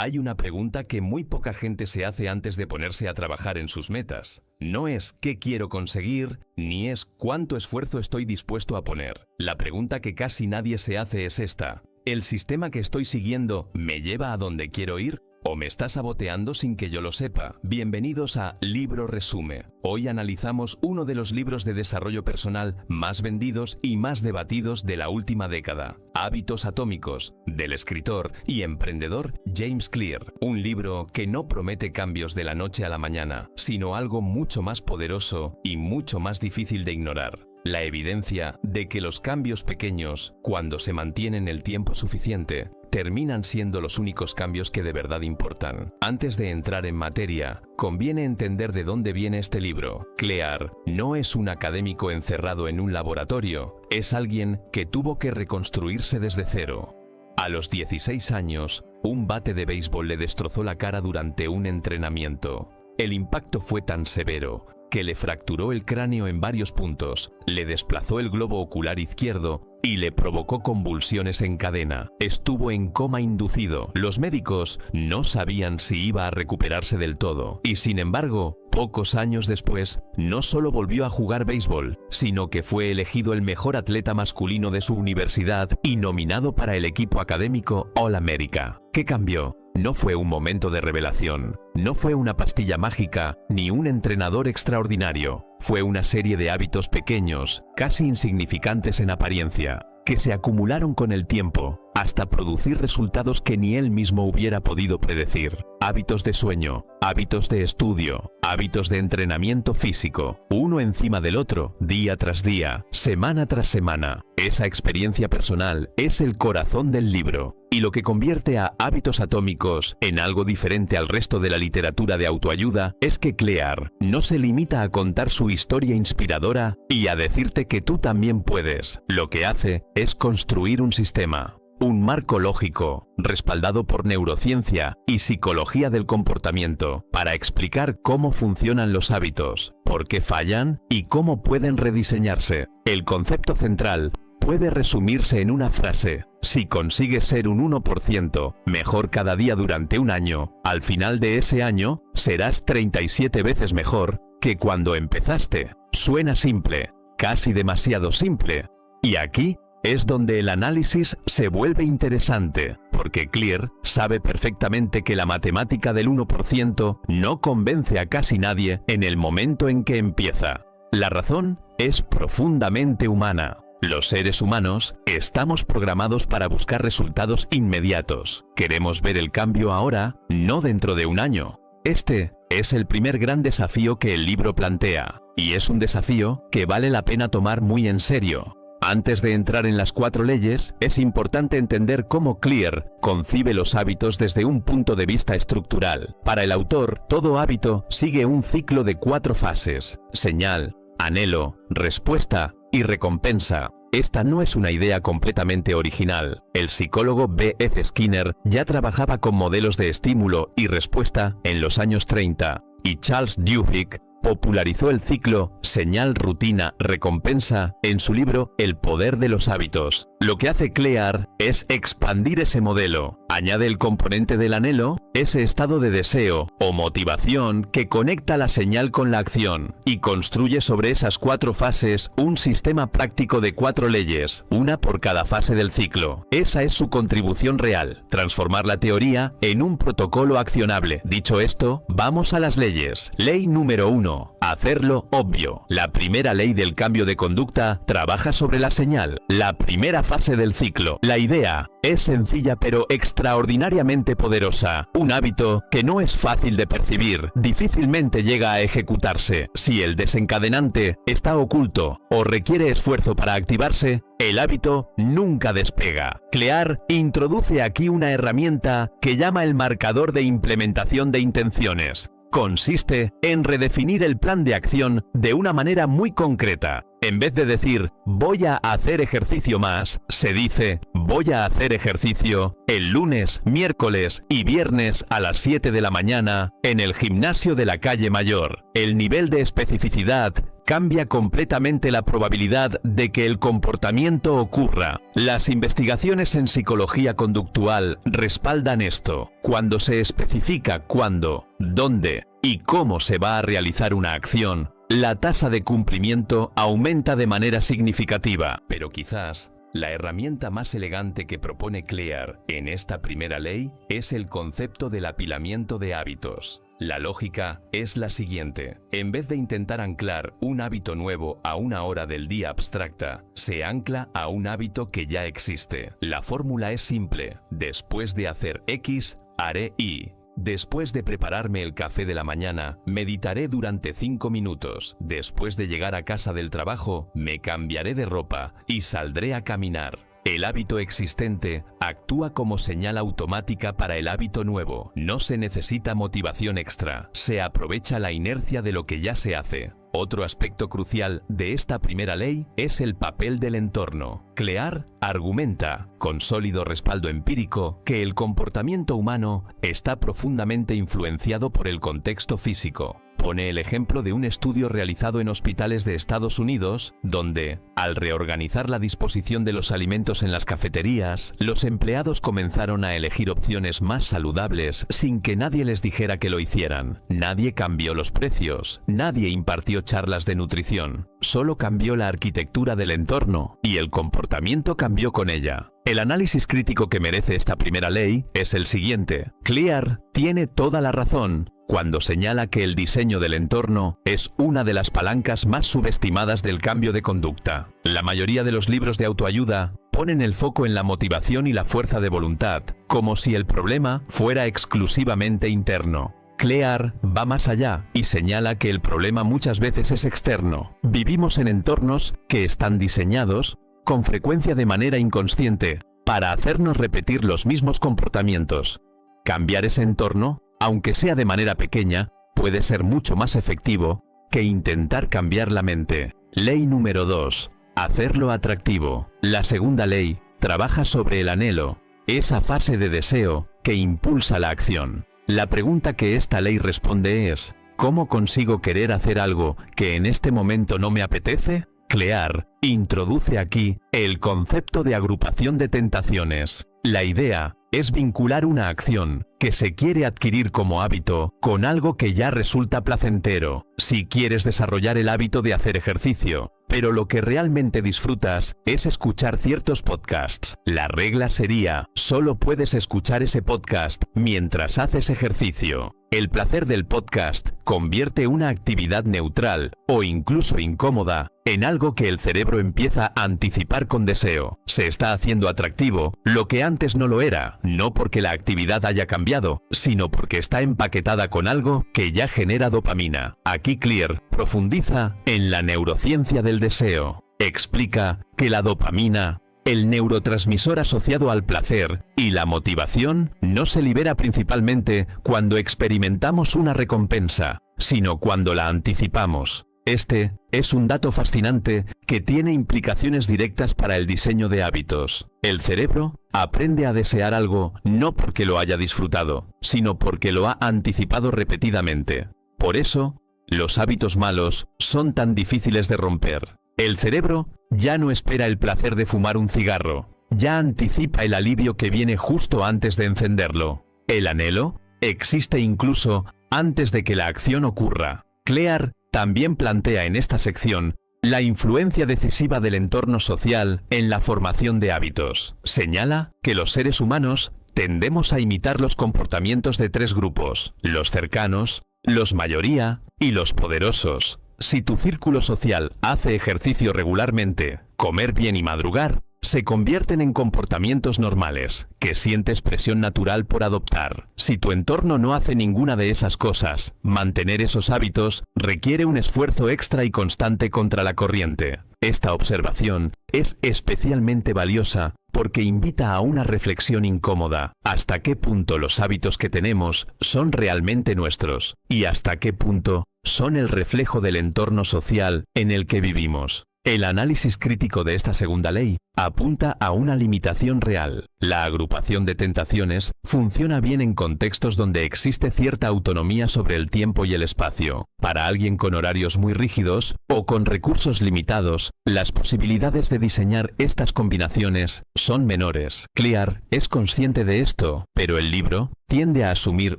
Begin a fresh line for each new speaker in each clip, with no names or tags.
Hay una pregunta que muy poca gente se hace antes de ponerse a trabajar en sus metas. No es ¿qué quiero conseguir? Ni es ¿cuánto esfuerzo estoy dispuesto a poner? La pregunta que casi nadie se hace es esta: ¿el sistema que estoy siguiendo me lleva a donde quiero ir? ¿O me está saboteando sin que yo lo sepa? Bienvenidos a Libro Resume. Hoy analizamos uno de los libros de desarrollo personal más vendidos y más debatidos de la última década, Hábitos Atómicos, del escritor y emprendedor James Clear. Un libro que no promete cambios de la noche a la mañana, sino algo mucho más poderoso y mucho más difícil de ignorar. La evidencia de que los cambios pequeños, cuando se mantienen el tiempo suficiente, terminan siendo los únicos cambios que de verdad importan. Antes de entrar en materia, conviene entender de dónde viene este libro. Clear no es un académico encerrado en un laboratorio, es alguien que tuvo que reconstruirse desde cero. A los 16 años, un bate de béisbol le destrozó la cara durante un entrenamiento. El impacto fue tan severo que le fracturó el cráneo en varios puntos, le desplazó el globo ocular izquierdo y le provocó convulsiones en cadena. Estuvo en coma inducido. Los médicos no sabían si iba a recuperarse del todo. Y sin embargo, pocos años después, no solo volvió a jugar béisbol, sino que fue elegido el mejor atleta masculino de su universidad y nominado para el equipo académico All-America. ¿Qué cambió? No fue un momento de revelación, no fue una pastilla mágica, ni un entrenador extraordinario. Fue una serie de hábitos pequeños, casi insignificantes en apariencia, que se acumularon con el tiempo, hasta producir resultados que ni él mismo hubiera podido predecir. Hábitos de sueño, hábitos de estudio, hábitos de entrenamiento físico, uno encima del otro, día tras día, semana tras semana. Esa experiencia personal es el corazón del libro, y lo que convierte a Hábitos Atómicos en algo diferente al resto de la literatura de autoayuda es que Clear no se limita a contar su historia inspiradora y a decirte que tú también puedes. Lo que hace es construir un sistema, un marco lógico, respaldado por neurociencia y psicología del comportamiento, para explicar cómo funcionan los hábitos, por qué fallan y cómo pueden rediseñarse. El concepto central puede resumirse en una frase: si consigues ser un 1% mejor cada día durante un año, al final de ese año serás 37 veces mejor que cuando empezaste. Suena simple, casi demasiado simple. Y aquí es donde el análisis se vuelve interesante, porque Clear sabe perfectamente que la matemática del 1% no convence a casi nadie en el momento en que empieza. La razón es profundamente humana. Los seres humanos estamos programados para buscar resultados inmediatos. Queremos ver el cambio ahora, no dentro de un año. Este es el primer gran desafío que el libro plantea, y es un desafío que vale la pena tomar muy en serio. Antes de entrar en las 4 leyes, es importante entender cómo Clear concibe los hábitos desde un punto de vista estructural. Para el autor, todo hábito sigue un ciclo de 4 fases: señal, anhelo, respuesta y recompensa. Esta no es una idea completamente original. El psicólogo B. F. Skinner ya trabajaba con modelos de estímulo y respuesta en los años 30, y Charles Duhigg popularizó el ciclo señal, rutina, recompensa en su libro El poder de los hábitos. Lo que hace Clear es expandir ese modelo. Añade el componente del anhelo, ese estado de deseo o motivación que conecta la señal con la acción, y construye sobre esas 4 fases un sistema práctico de 4 leyes, una por cada fase del ciclo. Esa es su contribución real: transformar la teoría en un protocolo accionable. Dicho esto, vamos a las leyes. Ley número 1. Hacerlo obvio. La primera ley del cambio de conducta trabaja sobre la señal, la primera fase del ciclo. La idea es sencilla pero extraordinariamente poderosa. Un hábito que no es fácil de percibir, difícilmente llega a ejecutarse. Si el desencadenante está oculto o requiere esfuerzo para activarse, el hábito nunca despega. Clear introduce aquí una herramienta que llama el marcador de implementación de intenciones. Consiste en redefinir el plan de acción de una manera muy concreta. En vez de decir voy a hacer ejercicio más, se dice voy a hacer ejercicio el lunes, miércoles y viernes a las 7 de la mañana en el gimnasio de la calle Mayor. El nivel de especificidad cambia completamente la probabilidad de que el comportamiento ocurra. Las investigaciones en psicología conductual respaldan esto. Cuando se especifica cuándo, dónde y cómo se va a realizar una acción, la tasa de cumplimiento aumenta de manera significativa. Pero quizás la herramienta más elegante que propone Clear en esta primera ley es el concepto del apilamiento de hábitos. La lógica es la siguiente. En vez de intentar anclar un hábito nuevo a una hora del día abstracta, se ancla a un hábito que ya existe. La fórmula es simple. Después de hacer X, haré Y. Después de prepararme el café de la mañana, meditaré durante 5 minutos. Después de llegar a casa del trabajo, me cambiaré de ropa y saldré a caminar. El hábito existente actúa como señal automática para el hábito nuevo. No se necesita motivación extra. Se aprovecha la inercia de lo que ya se hace. Otro aspecto crucial de esta primera ley es el papel del entorno. Clear argumenta, con sólido respaldo empírico, que el comportamiento humano está profundamente influenciado por el contexto físico. Pone el ejemplo de un estudio realizado en hospitales de Estados Unidos, donde, al reorganizar la disposición de los alimentos en las cafeterías, los empleados comenzaron a elegir opciones más saludables sin que nadie les dijera que lo hicieran. Nadie cambió los precios, nadie impartió charlas de nutrición, solo cambió la arquitectura del entorno y el comportamiento cambió con ella. El análisis crítico que merece esta primera ley es el siguiente. Clear tiene toda la razón cuando señala que el diseño del entorno es una de las palancas más subestimadas del cambio de conducta. La mayoría de los libros de autoayuda ponen el foco en la motivación y la fuerza de voluntad, como si el problema fuera exclusivamente interno. Clear va más allá y señala que el problema muchas veces es externo. Vivimos en entornos que están diseñados, con frecuencia de manera inconsciente, para hacernos repetir los mismos comportamientos. Cambiar ese entorno, aunque sea de manera pequeña, puede ser mucho más efectivo que intentar cambiar la mente. Ley número 2. Hacerlo atractivo. La segunda ley trabaja sobre el anhelo, esa fase de deseo que impulsa la acción. La pregunta que esta ley responde es: ¿cómo consigo querer hacer algo que en este momento no me apetece? Clear introduce aquí el concepto de agrupación de tentaciones. La idea es vincular una acción que se quiere adquirir como hábito con algo que ya resulta placentero. Si quieres desarrollar el hábito de hacer ejercicio, pero lo que realmente disfrutas es escuchar ciertos podcasts, la regla sería: solo puedes escuchar ese podcast mientras haces ejercicio. El placer del podcast convierte una actividad neutral o incluso incómoda en algo que el cerebro empieza a anticipar con deseo. Se está haciendo atractivo lo que antes no lo era, no porque la actividad haya cambiado, sino porque está empaquetada con algo que ya genera dopamina. Aquí Clear profundiza en la neurociencia del deseo. Explica que la dopamina, el neurotransmisor asociado al placer y la motivación, no se libera principalmente cuando experimentamos una recompensa, sino cuando la anticipamos. Este es un dato fascinante que tiene implicaciones directas para el diseño de hábitos. El cerebro aprende a desear algo no porque lo haya disfrutado, sino porque lo ha anticipado repetidamente. Por eso, los hábitos malos son tan difíciles de romper. El cerebro ya no espera el placer de fumar un cigarro, ya anticipa el alivio que viene justo antes de encenderlo. El anhelo existe incluso antes de que la acción ocurra. Clear también plantea en esta sección la influencia decisiva del entorno social en la formación de hábitos. Señala que los seres humanos tendemos a imitar los comportamientos de 3 grupos: los cercanos, los mayoría y los poderosos. Si tu círculo social hace ejercicio regularmente, comer bien y madrugar, se convierten en comportamientos normales, que sientes presión natural por adoptar. Si tu entorno no hace ninguna de esas cosas, mantener esos hábitos requiere un esfuerzo extra y constante contra la corriente. Esta observación es especialmente valiosa porque invita a una reflexión incómoda. ¿Hasta qué punto los hábitos que tenemos son realmente nuestros? ¿Y hasta qué punto son el reflejo del entorno social en el que vivimos? El análisis crítico de esta segunda ley apunta a una limitación real. La agrupación de tentaciones funciona bien en contextos donde existe cierta autonomía sobre el tiempo y el espacio. Para alguien con horarios muy rígidos o con recursos limitados, las posibilidades de diseñar estas combinaciones son menores. Clear es consciente de esto, pero el libro tiende a asumir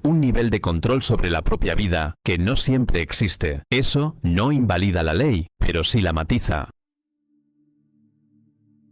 un nivel de control sobre la propia vida que no siempre existe. Eso no invalida la ley, pero sí la matiza.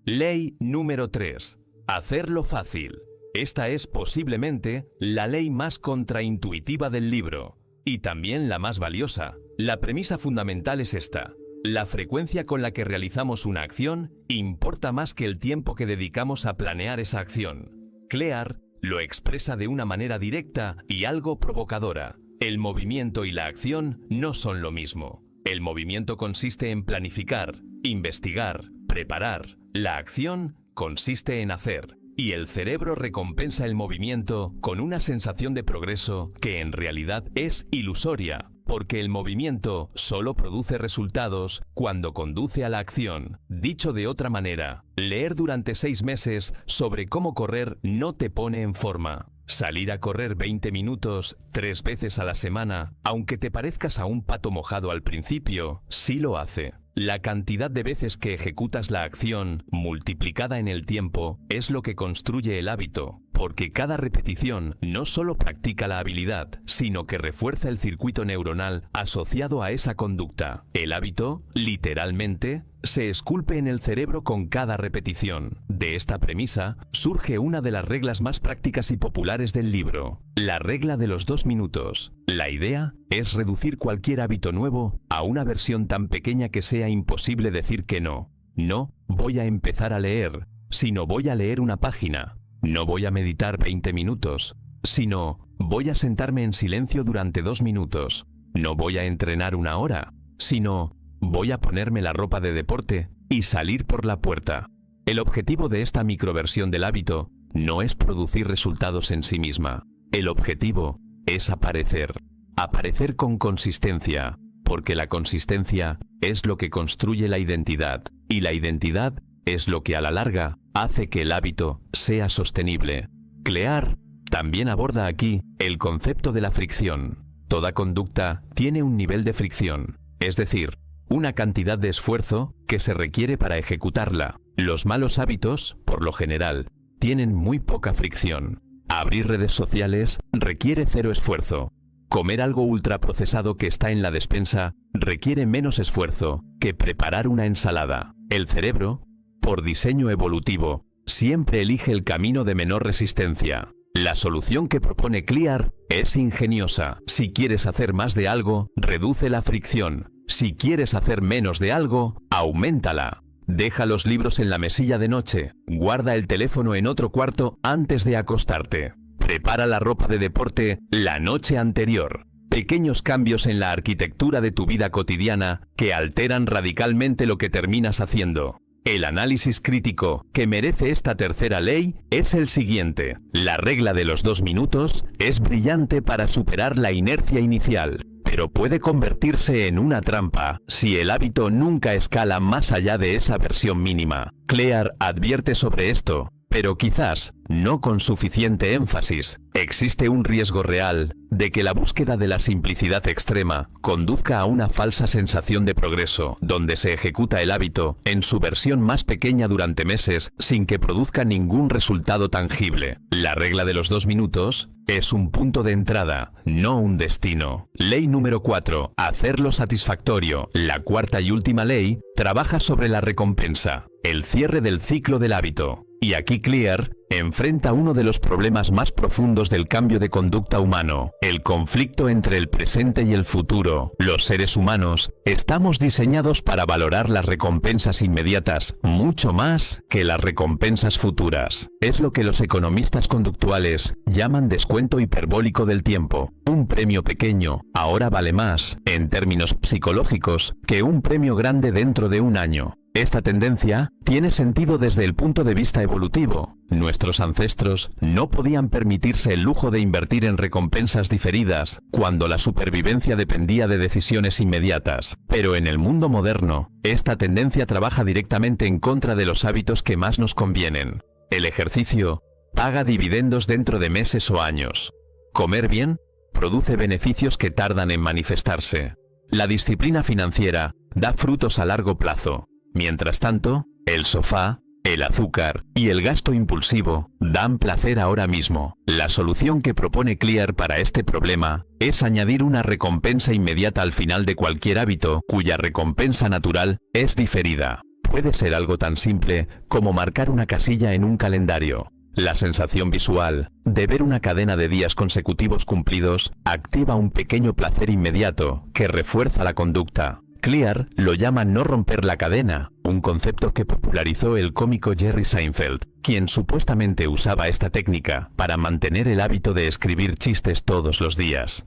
Ley número 3. Hacerlo fácil. Esta es posiblemente la ley más contraintuitiva del libro, y también la más valiosa. La premisa fundamental es esta: la frecuencia con la que realizamos una acción importa más que el tiempo que dedicamos a planear esa acción. Clear lo expresa de una manera directa y algo provocadora. El movimiento y la acción no son lo mismo. El movimiento consiste en planificar, investigar, preparar. La acción consiste en hacer, y el cerebro recompensa el movimiento con una sensación de progreso que en realidad es ilusoria, porque el movimiento solo produce resultados cuando conduce a la acción. Dicho de otra manera, leer durante 6 meses sobre cómo correr no te pone en forma. Salir a correr 20 minutos 3 veces a la semana, aunque te parezcas a un pato mojado al principio, sí lo hace. La cantidad de veces que ejecutas la acción, multiplicada en el tiempo, es lo que construye el hábito, porque cada repetición no solo practica la habilidad, sino que refuerza el circuito neuronal asociado a esa conducta. El hábito, literalmente, se esculpe en el cerebro con cada repetición. De esta premisa surge una de las reglas más prácticas y populares del libro, la regla de los 2 minutos. La idea es reducir cualquier hábito nuevo a una versión tan pequeña que sea imposible decir que no. No voy a empezar a leer, sino voy a leer una página. No voy a meditar 20 minutos, sino voy a sentarme en silencio durante 2 minutos. No voy a entrenar 1 hora, sino voy a ponerme la ropa de deporte y salir por la puerta. El objetivo de esta microversión del hábito no es producir resultados en sí misma. El objetivo es aparecer. Aparecer con consistencia, porque la consistencia es lo que construye la identidad, y la identidad es lo que a la larga hace que el hábito sea sostenible. Clear también aborda aquí el concepto de la fricción. Toda conducta tiene un nivel de fricción, es decir, una cantidad de esfuerzo que se requiere para ejecutarla. Los malos hábitos, por lo general, tienen muy poca fricción. Abrir redes sociales requiere 0 esfuerzo. Comer algo ultraprocesado que está en la despensa requiere menos esfuerzo que preparar una ensalada. El cerebro, por diseño evolutivo, siempre elige el camino de menor resistencia. La solución que propone Clear es ingeniosa. Si quieres hacer más de algo, reduce la fricción. Si quieres hacer menos de algo, auméntala. Deja los libros en la mesilla de noche. Guarda el teléfono en otro cuarto antes de acostarte. Prepara la ropa de deporte la noche anterior. Pequeños cambios en la arquitectura de tu vida cotidiana que alteran radicalmente lo que terminas haciendo. El análisis crítico que merece esta tercera ley es el siguiente. La regla de los 2 minutos es brillante para superar la inercia inicial, pero puede convertirse en una trampa si el hábito nunca escala más allá de esa versión mínima. Clear advierte sobre esto, pero quizás no con suficiente énfasis. Existe un riesgo real de que la búsqueda de la simplicidad extrema conduzca a una falsa sensación de progreso, donde se ejecuta el hábito en su versión más pequeña durante meses sin que produzca ningún resultado tangible. La regla de los 2 minutos es un punto de entrada, no un destino. Ley número 4. Hacerlo satisfactorio. La cuarta y última ley trabaja sobre la recompensa, el cierre del ciclo del hábito. Y aquí Clear enfrenta uno de los problemas más profundos del cambio de conducta humano, el conflicto entre el presente y el futuro. Los seres humanos estamos diseñados para valorar las recompensas inmediatas mucho más que las recompensas futuras. Es lo que los economistas conductuales llaman descuento hiperbólico del tiempo. Un premio pequeño ahora vale más, en términos psicológicos, que un premio grande dentro de un año. Esta tendencia tiene sentido desde el punto de vista evolutivo. Nuestros ancestros no podían permitirse el lujo de invertir en recompensas diferidas cuando la supervivencia dependía de decisiones inmediatas. Pero en el mundo moderno, esta tendencia trabaja directamente en contra de los hábitos que más nos convienen. El ejercicio paga dividendos dentro de meses o años. Comer bien produce beneficios que tardan en manifestarse. La disciplina financiera da frutos a largo plazo. Mientras tanto, el sofá, el azúcar y el gasto impulsivo dan placer ahora mismo. La solución que propone Clear para este problema es añadir una recompensa inmediata al final de cualquier hábito cuya recompensa natural es diferida. Puede ser algo tan simple como marcar una casilla en un calendario. La sensación visual de ver una cadena de días consecutivos cumplidos activa un pequeño placer inmediato que refuerza la conducta. Clear lo llama no romper la cadena, un concepto que popularizó el cómico Jerry Seinfeld, quien supuestamente usaba esta técnica para mantener el hábito de escribir chistes todos los días.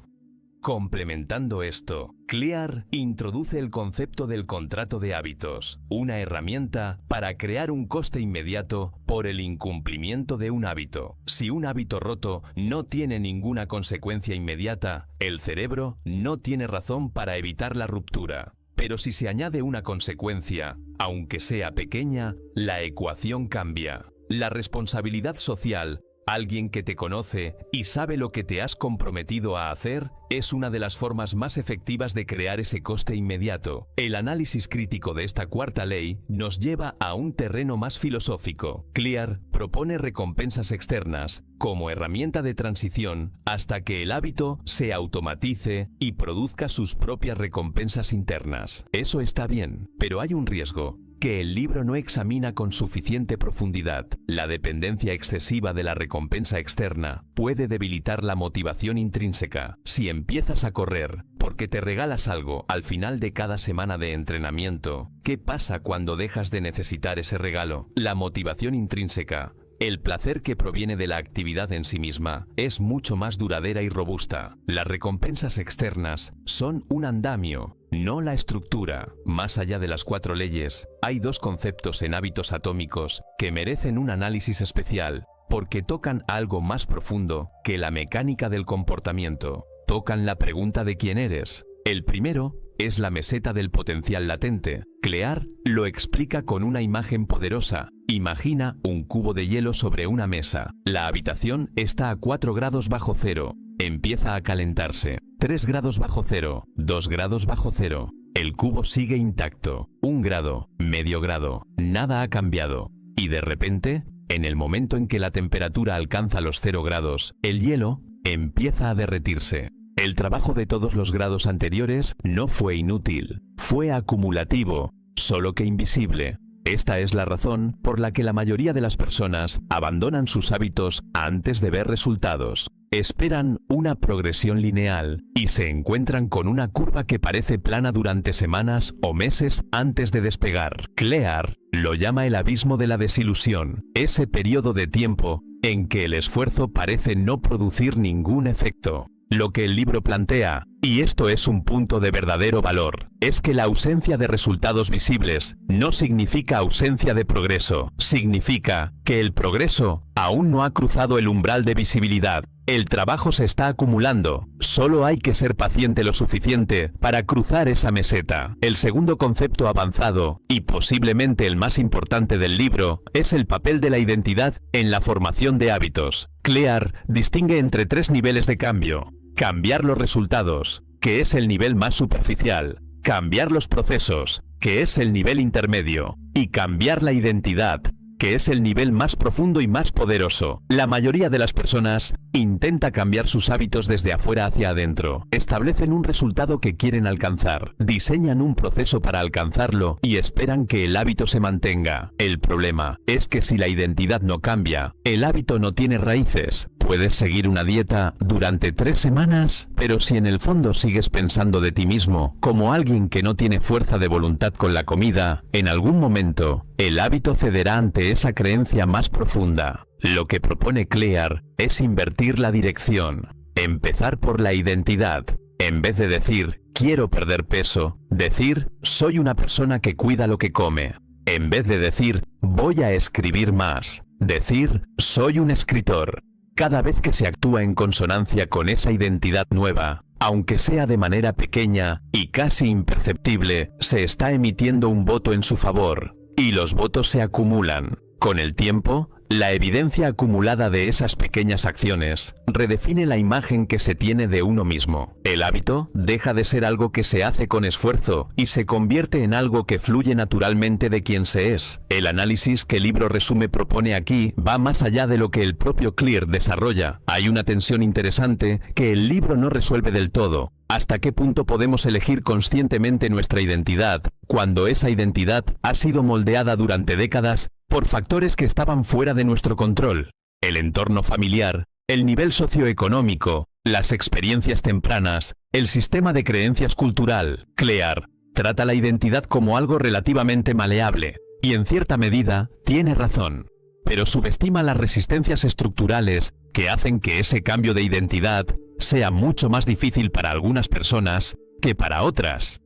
Complementando esto, Clear introduce el concepto del contrato de hábitos, una herramienta para crear un coste inmediato por el incumplimiento de un hábito. Si un hábito roto no tiene ninguna consecuencia inmediata, el cerebro no tiene razón para evitar la ruptura. Pero si se añade una consecuencia, aunque sea pequeña, la ecuación cambia. La responsabilidad social, alguien que te conoce y sabe lo que te has comprometido a hacer, es una de las formas más efectivas de crear ese coste inmediato. El análisis crítico de esta cuarta ley nos lleva a un terreno más filosófico. Clear propone recompensas externas como herramienta de transición hasta que el hábito se automatice y produzca sus propias recompensas internas. Eso está bien, pero hay un riesgo que el libro no examina con suficiente profundidad. La dependencia excesiva de la recompensa externa puede debilitar la motivación intrínseca. Si empiezas a correr porque te regalas algo al final de cada semana de entrenamiento, ¿qué pasa cuando dejas de necesitar ese regalo? La motivación intrínseca, el placer que proviene de la actividad en sí misma, es mucho más duradera y robusta. Las recompensas externas son un andamio, no la estructura. Más allá de las 4 leyes, hay 2 conceptos en hábitos atómicos que merecen un análisis especial, porque tocan algo más profundo que la mecánica del comportamiento. Tocan la pregunta de quién eres. El primero es la meseta del potencial latente. Clear lo explica con una imagen poderosa. Imagina un cubo de hielo sobre una mesa. La habitación está a 4 grados bajo cero. Empieza a calentarse. 3 grados bajo cero, 2 grados bajo cero. El cubo sigue intacto. 1 grado, medio grado. Nada ha cambiado. Y de repente, en el momento en que la temperatura alcanza los 0 grados, el hielo empieza a derretirse. El trabajo de todos los grados anteriores no fue inútil, fue acumulativo, solo que invisible. Esta es la razón por la que la mayoría de las personas abandonan sus hábitos antes de ver resultados. Esperan una progresión lineal y se encuentran con una curva que parece plana durante semanas o meses antes de despegar. Clear lo llama el abismo de la desilusión, ese periodo de tiempo en que el esfuerzo parece no producir ningún efecto. Lo que el libro plantea, y esto es un punto de verdadero valor, es que la ausencia de resultados visibles no significa ausencia de progreso, significa que el progreso aún no ha cruzado el umbral de visibilidad. El trabajo se está acumulando, solo hay que ser paciente lo suficiente para cruzar esa meseta. El segundo concepto avanzado, y posiblemente el más importante del libro, es el papel de la identidad en la formación de hábitos. Clear distingue entre 3 niveles de cambio. Cambiar los resultados, que es el nivel más superficial. Cambiar los procesos, que es el nivel intermedio. Y cambiar la identidad, que es el nivel más profundo y más poderoso. La mayoría de las personas intenta cambiar sus hábitos desde afuera hacia adentro. Establecen un resultado que quieren alcanzar, diseñan un proceso para alcanzarlo y esperan que el hábito se mantenga. El problema es que si la identidad no cambia, el hábito no tiene raíces. Puedes seguir una dieta durante 3 semanas, pero si en el fondo sigues pensando de ti mismo como alguien que no tiene fuerza de voluntad con la comida, en algún momento, el hábito cederá ante esa creencia más profunda. Lo que propone Clear es invertir la dirección, empezar por la identidad. En vez de decir, quiero perder peso, decir, soy una persona que cuida lo que come. En vez de decir, voy a escribir más, decir, soy un escritor. Cada vez que se actúa en consonancia con esa identidad nueva, aunque sea de manera pequeña y casi imperceptible, se está emitiendo un voto en su favor, y los votos se acumulan. Con el tiempo, la evidencia acumulada de esas pequeñas acciones redefine la imagen que se tiene de uno mismo. El hábito deja de ser algo que se hace con esfuerzo y se convierte en algo que fluye naturalmente de quien se es. El análisis que el libro Resume propone aquí va más allá de lo que el propio Clear desarrolla. Hay una tensión interesante que el libro no resuelve del todo. ¿Hasta qué punto podemos elegir conscientemente nuestra identidad, cuando esa identidad ha sido moldeada durante décadas por factores que estaban fuera de nuestro control? El entorno familiar, el nivel socioeconómico, las experiencias tempranas, el sistema de creencias cultural. Clear trata la identidad como algo relativamente maleable, y en cierta medida tiene razón, pero subestima las resistencias estructurales que hacen que ese cambio de identidad sea mucho más difícil para algunas personas que para otras.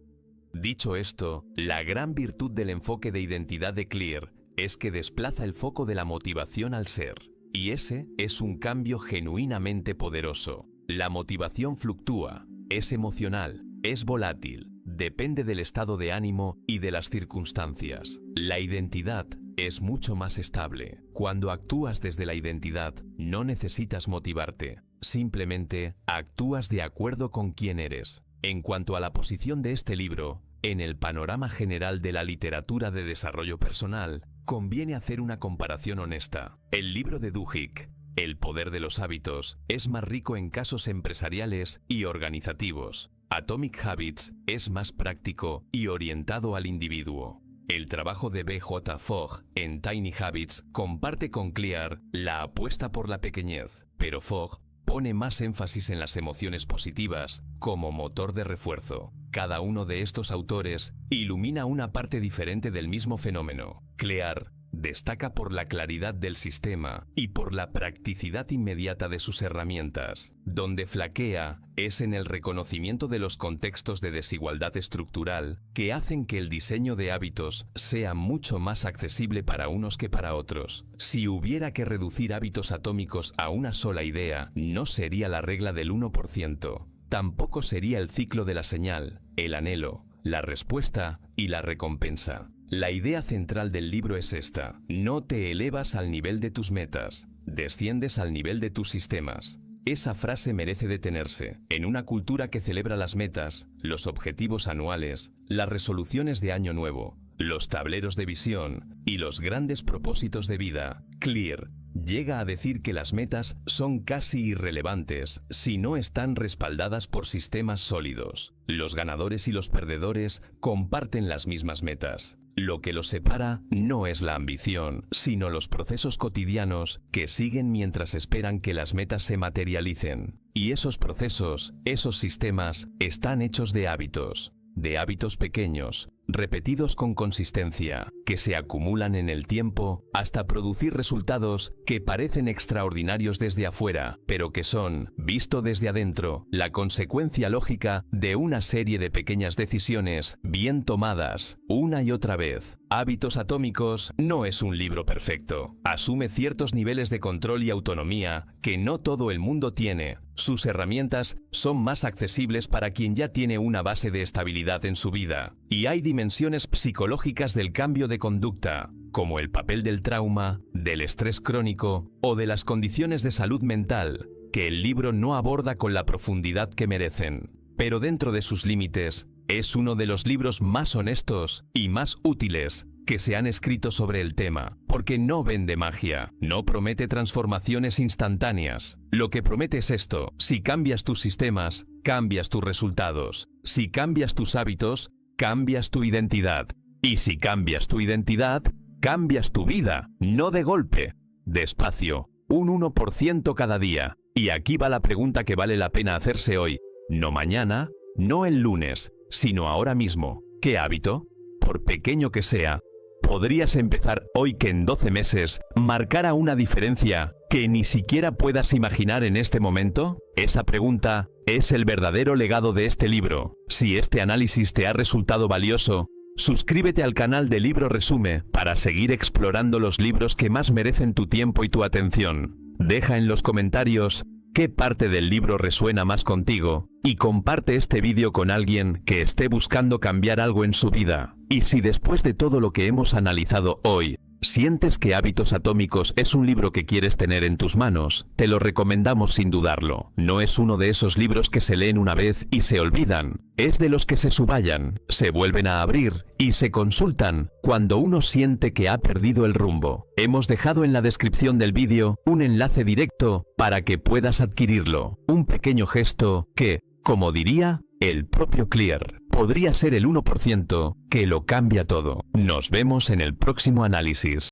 Dicho esto, la gran virtud del enfoque de identidad de Clear es que desplaza el foco de la motivación al ser, y ese es un cambio genuinamente poderoso. La motivación fluctúa, es emocional, es volátil, depende del estado de ánimo y de las circunstancias. La identidad es mucho más estable. Cuando actúas desde la identidad, no necesitas motivarte, simplemente actúas de acuerdo con quién eres. En cuanto a la posición de este libro, en el panorama general de la literatura de desarrollo personal, conviene hacer una comparación honesta. El libro de Duhigg, El poder de los hábitos, es más rico en casos empresariales y organizativos. Atomic Habits es más práctico y orientado al individuo. El trabajo de B.J. Fogg en Tiny Habits comparte con Clear la apuesta por la pequeñez, pero Fogg pone más énfasis en las emociones positivas como motor de refuerzo. Cada uno de estos autores ilumina una parte diferente del mismo fenómeno. Clear destaca por la claridad del sistema y por la practicidad inmediata de sus herramientas. Donde flaquea es en el reconocimiento de los contextos de desigualdad estructural que hacen que el diseño de hábitos sea mucho más accesible para unos que para otros. Si hubiera que reducir hábitos atómicos a una sola idea, no sería la regla del 1%. Tampoco sería el ciclo de la señal, el anhelo, la respuesta y la recompensa. La idea central del libro es esta: no te elevas al nivel de tus metas, desciendes al nivel de tus sistemas. Esa frase merece detenerse. En una cultura que celebra las metas, los objetivos anuales, las resoluciones de año nuevo, los tableros de visión y los grandes propósitos de vida, Clear llega a decir que las metas son casi irrelevantes si no están respaldadas por sistemas sólidos. Los ganadores y los perdedores comparten las mismas metas. Lo que los separa no es la ambición, sino los procesos cotidianos que siguen mientras esperan que las metas se materialicen. Y esos procesos, esos sistemas, están hechos de hábitos pequeños, repetidos con consistencia, que se acumulan en el tiempo hasta producir resultados que parecen extraordinarios desde afuera, pero que son, visto desde adentro, la consecuencia lógica de una serie de pequeñas decisiones bien tomadas, una y otra vez. Hábitos Atómicos no es un libro perfecto. Asume ciertos niveles de control y autonomía que no todo el mundo tiene. Sus herramientas son más accesibles para quien ya tiene una base de estabilidad en su vida. Y hay dimensiones psicológicas del cambio de conducta, como el papel del trauma, del estrés crónico o de las condiciones de salud mental, que el libro no aborda con la profundidad que merecen. Pero dentro de sus límites, es uno de los libros más honestos y más útiles que se han escrito sobre el tema, porque no vende magia, no promete transformaciones instantáneas. Lo que promete es esto: si cambias tus sistemas, cambias tus resultados. Si cambias tus hábitos, cambias tu identidad. Y si cambias tu identidad, cambias tu vida, no de golpe, despacio, un 1% cada día. Y aquí va la pregunta que vale la pena hacerse hoy, no mañana, no el lunes, sino ahora mismo. ¿Qué hábito, por pequeño que sea, podrías empezar hoy que en 12 meses marcara una diferencia que ni siquiera puedas imaginar en este momento? Esa pregunta es el verdadero legado de este libro. Si este análisis te ha resultado valioso, Suscríbete al canal de Libro Resume para seguir explorando los libros que más merecen tu tiempo y tu atención. Deja en los comentarios qué parte del libro resuena más contigo y comparte este vídeo con alguien que esté buscando cambiar algo en su vida. Y si después de todo lo que hemos analizado hoy, sientes que Hábitos Atómicos es un libro que quieres tener en tus manos, te lo recomendamos sin dudarlo. No es uno de esos libros que se leen una vez y se olvidan. Es de los que se subrayan, se vuelven a abrir y se consultan cuando uno siente que ha perdido el rumbo. Hemos dejado en la descripción del vídeo un enlace directo para que puedas adquirirlo. Un pequeño gesto que, como diría el propio Clear, podría ser el 1% que lo cambia todo. Nos vemos en el próximo análisis.